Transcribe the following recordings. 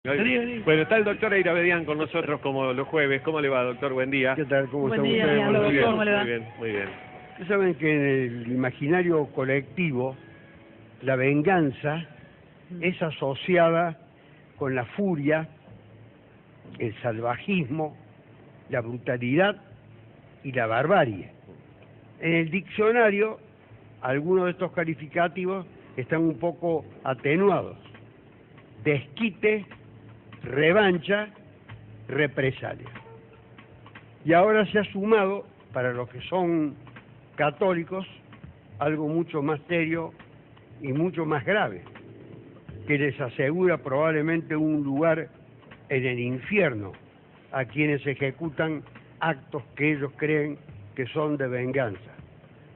Bueno, está el doctor Eiravedian con nosotros como los jueves. ¿Cómo le va, doctor? Buen día. ¿Qué tal? ¿Cómo Buen está día, usted? doctor. Muy bien, ¿Cómo le va? muy bien, muy bien. Ustedes saben que en el imaginario colectivo la venganza es asociada con la furia, el salvajismo, la brutalidad y la barbarie. En el diccionario, algunos de estos calificativos están un poco atenuados. Desquite, revancha, represalia. Y ahora se ha sumado, para los que son católicos, algo mucho más serio y mucho más grave, que les asegura probablemente un lugar en el infierno a quienes ejecutan actos que ellos creen que son de venganza.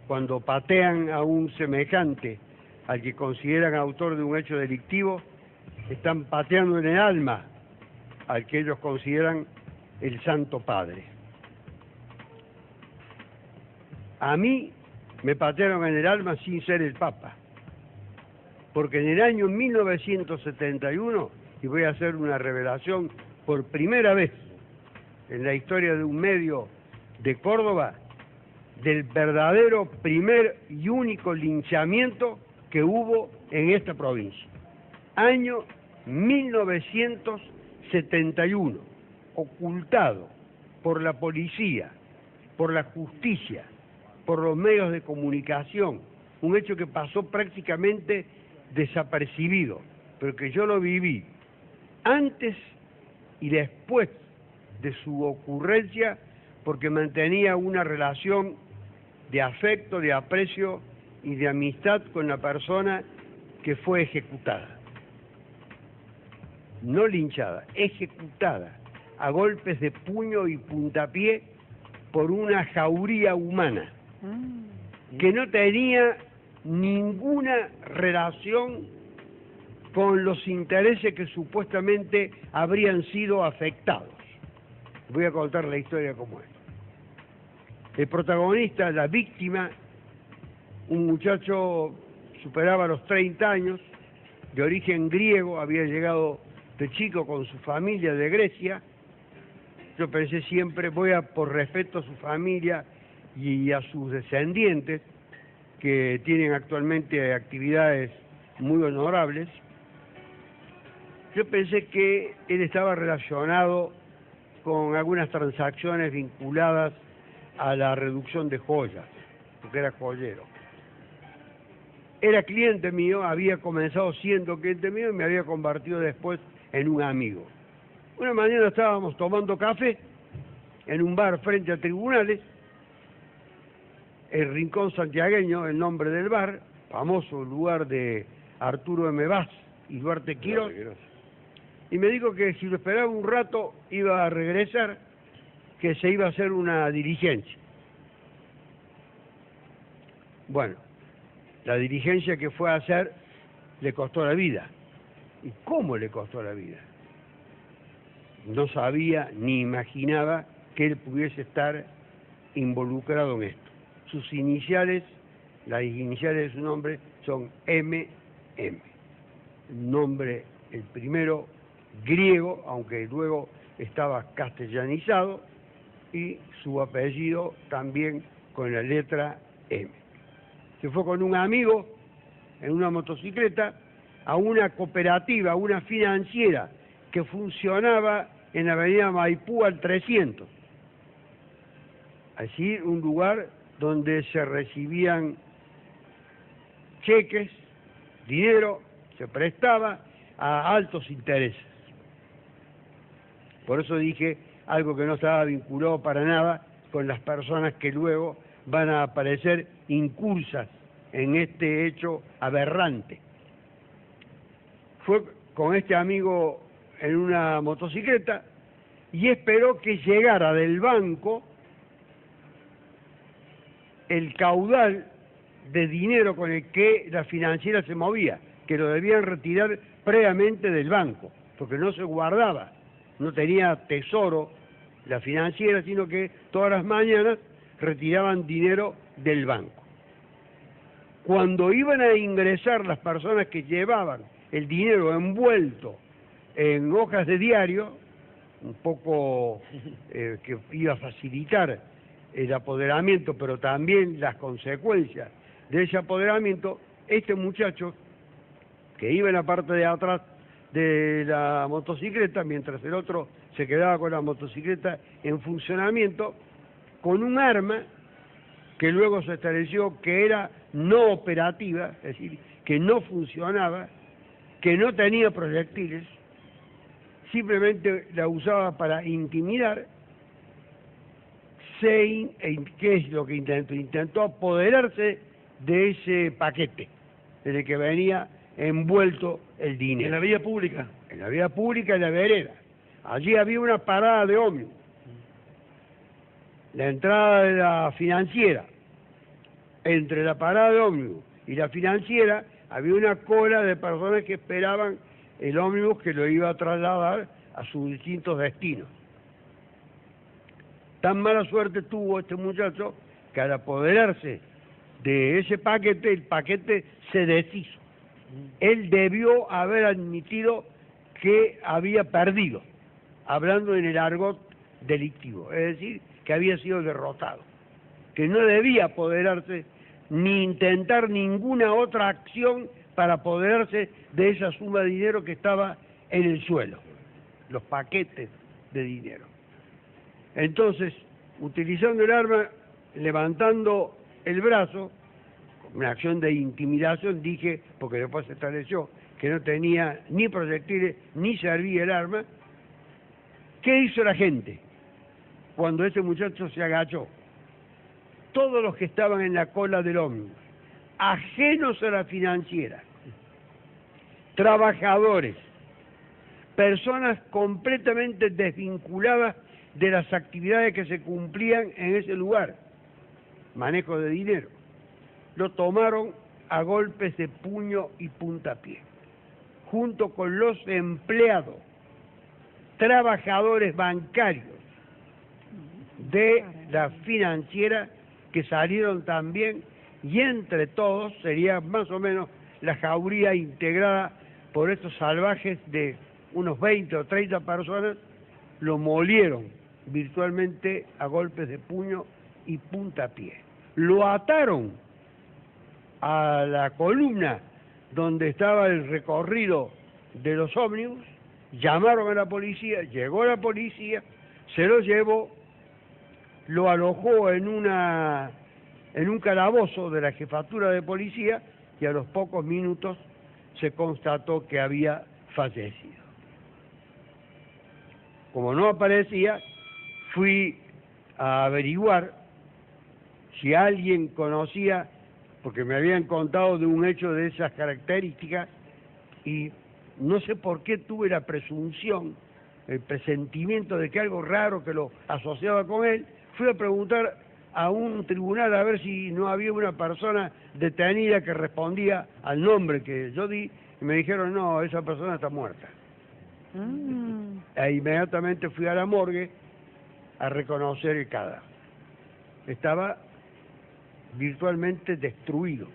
Cuando patean a un semejante al que consideran autor de un hecho delictivo, están pateando en el alma al que ellos consideran el Santo Padre. A mí me patearon en el alma sin ser el Papa, porque en el año 1971, y voy a hacer una revelación por primera vez en la historia de un medio de Córdoba, del verdadero primer y único linchamiento que hubo en esta provincia. Año 1971, ocultado por la policía, por la justicia, por los medios de comunicación, un hecho que pasó prácticamente desapercibido, pero que yo lo viví antes y después de su ocurrencia, porque mantenía una relación de afecto, de aprecio y de amistad con la persona que fue ejecutada. No linchada, ejecutada a golpes de puño y puntapié por una jauría humana que no tenía ninguna relación con los intereses que supuestamente habrían sido afectados. Voy a contar la historia como es. El protagonista, la víctima, un muchacho superaba los 30 años, de origen griego, había llegado de chico con su familia de Grecia. Yo pensé siempre, por respeto a su familia y a sus descendientes, que tienen actualmente actividades muy honorables, yo pensé que él estaba relacionado con algunas transacciones vinculadas a la reducción de joyas, porque era joyero. Era cliente mío, había comenzado siendo cliente mío y me había convertido después en un amigo. Una mañana estábamos tomando café en un bar frente a tribunales, el Rincón Santiagueño, el nombre del bar, famoso lugar de Arturo M. Vaz y Duarte Quirós, y me dijo que si lo esperaba un rato iba a regresar, que se iba a hacer una diligencia. Bueno, la diligencia que fue a hacer le costó la vida. ¿Y cómo le costó la vida? No sabía ni imaginaba que él pudiese estar involucrado en esto. Sus iniciales, las iniciales de su nombre son MM. El nombre, el primero griego, aunque luego estaba castellanizado, y su apellido también con la letra M. Se fue con un amigo en una motocicleta a una cooperativa, a una financiera que funcionaba en la avenida Maipú al 300. Allí un lugar donde se recibían cheques, dinero, se prestaba a altos intereses. Por eso dije algo que no estaba vinculado para nada con las personas que luego van a aparecer incursas en este hecho aberrante. Fue con este amigo en una motocicleta y esperó que llegara del banco el caudal de dinero con el que la financiera se movía, que lo debían retirar previamente del banco, porque no se guardaba, no tenía tesoro la financiera, sino que todas las mañanas retiraban dinero del banco. Cuando iban a ingresar las personas que llevaban el dinero envuelto en hojas de diario, un poco que iba a facilitar el apoderamiento, pero también las consecuencias de ese apoderamiento. Este muchacho, que iba en la parte de atrás de la motocicleta, mientras el otro se quedaba con la motocicleta en funcionamiento, con un arma que luego se estableció que era no operativa, es decir, que no funcionaba, que no tenía proyectiles, simplemente la usaba para intimidar. ¿Qué es lo que intentó? Intentó apoderarse de ese paquete en el que venía envuelto el dinero. ¿En la vía pública? En la vía pública, en la vereda. Allí había una parada de ómnibus. La entrada de la financiera. Entre la parada de ómnibus y la financiera había una cola de personas que esperaban el ómnibus que lo iba a trasladar a sus distintos destinos. Tan mala suerte tuvo este muchacho que al apoderarse de ese paquete, el paquete se deshizo. Él debió haber admitido que había perdido, hablando en el argot delictivo, es decir, que había sido derrotado, que no debía apoderarse ni intentar ninguna otra acción para apoderarse de esa suma de dinero que estaba en el suelo, los paquetes de dinero. Entonces, utilizando el arma, levantando el brazo, una acción de intimidación, dije, porque después se estableció que no tenía ni proyectiles ni servía el arma. ¿Qué hizo la gente cuando ese muchacho se agachó? Todos los que estaban en la cola del ómnibus, ajenos a la financiera, trabajadores, personas completamente desvinculadas de las actividades que se cumplían en ese lugar, manejo de dinero, lo tomaron a golpes de puño y puntapié, junto con los empleados, trabajadores bancarios de la financiera, que salieron también, y entre todos sería más o menos la jauría integrada por estos salvajes de unos 20 o 30 personas, lo molieron virtualmente a golpes de puño y puntapié. Lo ataron a la columna donde estaba el recorrido de los ómnibus, llamaron a la policía, llegó la policía, se lo llevó, lo alojó en un calabozo de la jefatura de policía y a los pocos minutos se constató que había fallecido. Como no aparecía, fui a averiguar si alguien conocía, porque me habían contado de un hecho de esas características, y no sé por qué tuve la presunción, el presentimiento de que algo raro que lo asociaba con él. Fui a preguntar a un tribunal a ver si no había una persona detenida que respondía al nombre que yo di, y me dijeron, no, esa persona está muerta. E inmediatamente fui a la morgue a reconocer el cadáver. Estaba virtualmente destruido,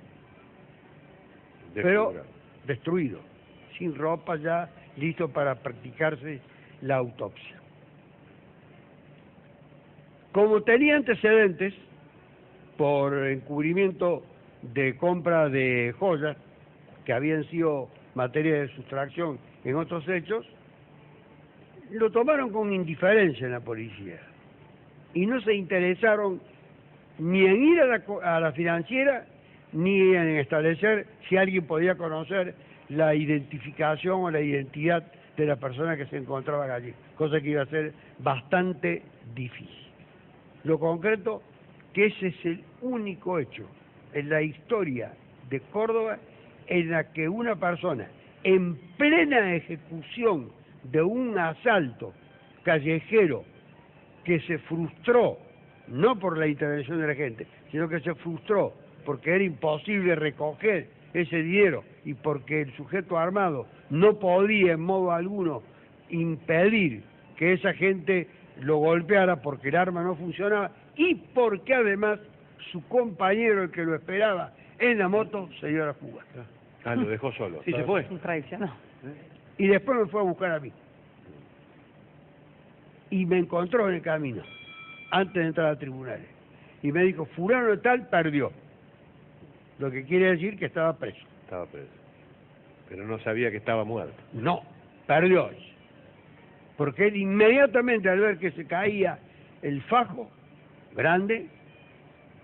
pero destruido, sin ropa, ya listo para practicarse la autopsia. Como tenía antecedentes por encubrimiento de compra de joyas que habían sido materia de sustracción en otros hechos, lo tomaron con indiferencia en la policía y no se interesaron ni en ir a la financiera ni en establecer si alguien podía conocer la identificación o la identidad de la persona que se encontraba allí, cosa que iba a ser bastante difícil. Lo concreto, que ese es el único hecho en la historia de Córdoba en la que una persona en plena ejecución de un asalto callejero que se frustró, no por la intervención de la gente, sino que se frustró porque era imposible recoger ese dinero y porque el sujeto armado no podía en modo alguno impedir que esa gente lo golpeara porque el arma no funcionaba y porque además su compañero, el que lo esperaba en la moto, se dio a la fuga. Ah, lo dejó solo. Sí, se fue. Un traicionado. Y después me fue a buscar a mí. Y me encontró en el camino, antes de entrar a tribunales. Y me dijo, fulano de tal perdió. Lo que quiere decir que estaba preso. Estaba preso. Pero no sabía que estaba muerto. No, perdió. Porque él inmediatamente al ver que se caía el fajo grande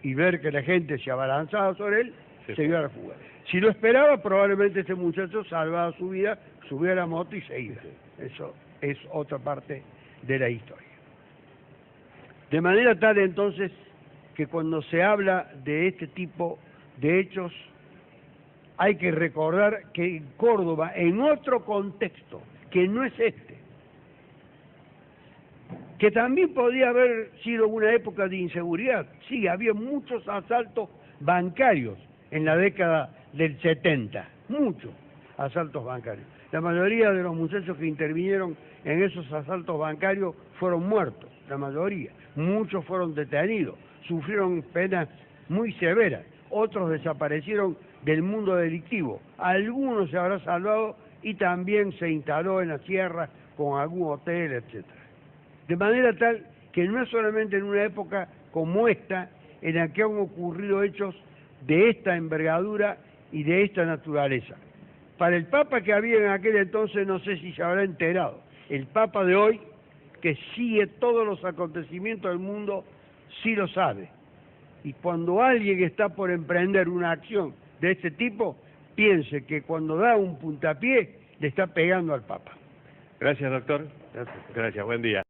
y ver que la gente se abalanzaba sobre él, se dio a la fuga. Si lo esperaba, probablemente este muchacho salvaba su vida, subía a la moto y se iba. Eso es otra parte de la historia. De manera tal entonces que cuando se habla de este tipo de hechos, hay que recordar que en Córdoba, en otro contexto, que no es este, que también podía haber sido una época de inseguridad. Sí, había muchos asaltos bancarios en la década del 70, muchos asaltos bancarios. La mayoría de los muchachos que intervinieron en esos asaltos bancarios fueron muertos, la mayoría. Muchos fueron detenidos, sufrieron penas muy severas, otros desaparecieron del mundo delictivo. Algunos se habrá salvado y también se instaló en la sierra con algún hotel, etcétera. De manera tal que no es solamente en una época como esta en la que han ocurrido hechos de esta envergadura y de esta naturaleza. Para el Papa que había en aquel entonces, no sé si se habrá enterado, el Papa de hoy, que sigue todos los acontecimientos del mundo, sí lo sabe. Y cuando alguien está por emprender una acción de este tipo, piense que cuando da un puntapié, le está pegando al Papa. Gracias, doctor. Gracias. Gracias, buen día.